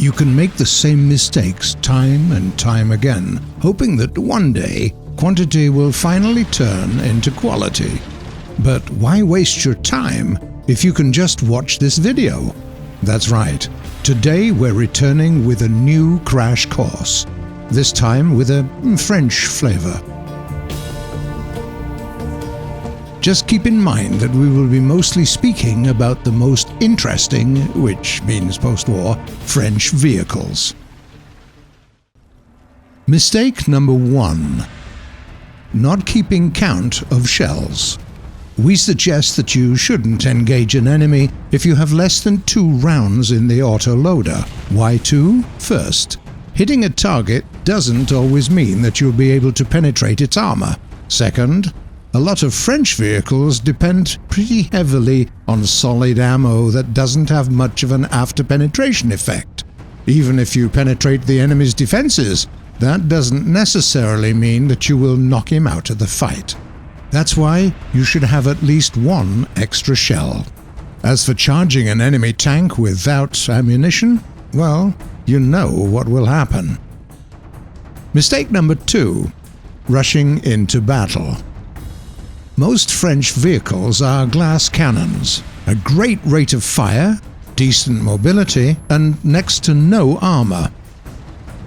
You can make the same mistakes time and time again, hoping that one day quantity will finally turn into quality. But why waste your time if you can just watch this video? That's right. Today we're returning with a new crash course, this time with a French flavour. Just keep in mind that we will be mostly speaking about the most interesting, which means post-war, French vehicles. Mistake number 1. Not keeping count of shells. We suggest that you shouldn't engage an enemy if you have less than 2 rounds in the autoloader. Why 2? First, hitting a target doesn't always mean that you'll be able to penetrate its armor. Second, a lot of French vehicles depend pretty heavily on solid ammo that doesn't have much of an after-penetration effect. Even if you penetrate the enemy's defenses, that doesn't necessarily mean that you will knock him out of the fight. That's why you should have at least 1 extra shell. As for charging an enemy tank without ammunition, well, you know what will happen. Mistake number 2. Rushing into battle. Most French vehicles are glass cannons, a great rate of fire, decent mobility, and next to no armor.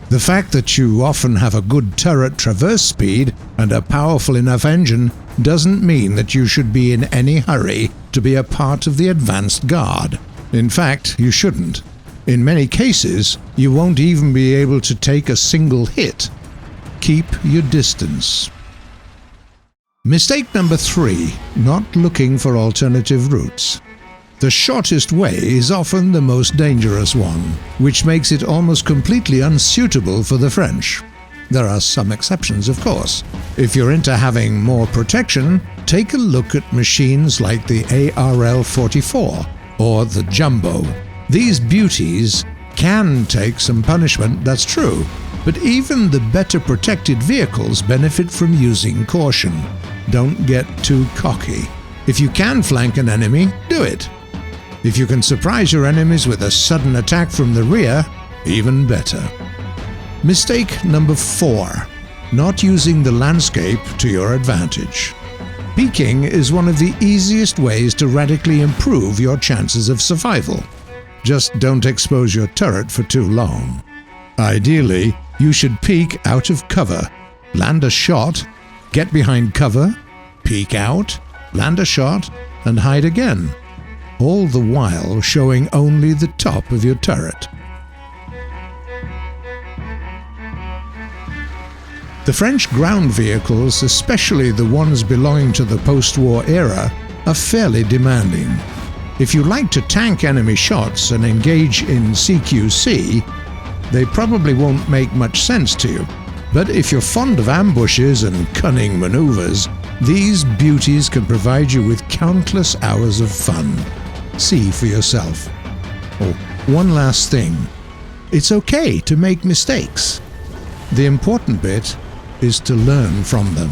The fact that you often have a good turret traverse speed and a powerful enough engine doesn't mean that you should be in any hurry to be a part of the advanced guard. In fact, you shouldn't. In many cases, you won't even be able to take a single hit. Keep your distance. Mistake number 3. Not looking for alternative routes. The shortest way is often the most dangerous one, which makes it almost completely unsuitable for the French. There are some exceptions, of course. If you're into having more protection, take a look at machines like the ARL-44 or the Jumbo. These beauties can take some punishment, that's true, but even the better protected vehicles benefit from using caution. Don't get too cocky. If you can flank an enemy, do it. If you can surprise your enemies with a sudden attack from the rear, even better. Mistake number 4. Not using the landscape to your advantage. Peeking is one of the easiest ways to radically improve your chances of survival. Just don't expose your turret for too long. Ideally, you should peek out of cover, land a shot, get behind cover, peek out, land a shot, and hide again, all the while showing only the top of your turret. The French ground vehicles, especially the ones belonging to the post-war era, are fairly demanding. If you like to tank enemy shots and engage in CQC, they probably won't make much sense to you. But if you're fond of ambushes and cunning maneuvers, these beauties can provide you with countless hours of fun. See for yourself. Oh, one last thing. It's okay to make mistakes. The important bit is to learn from them.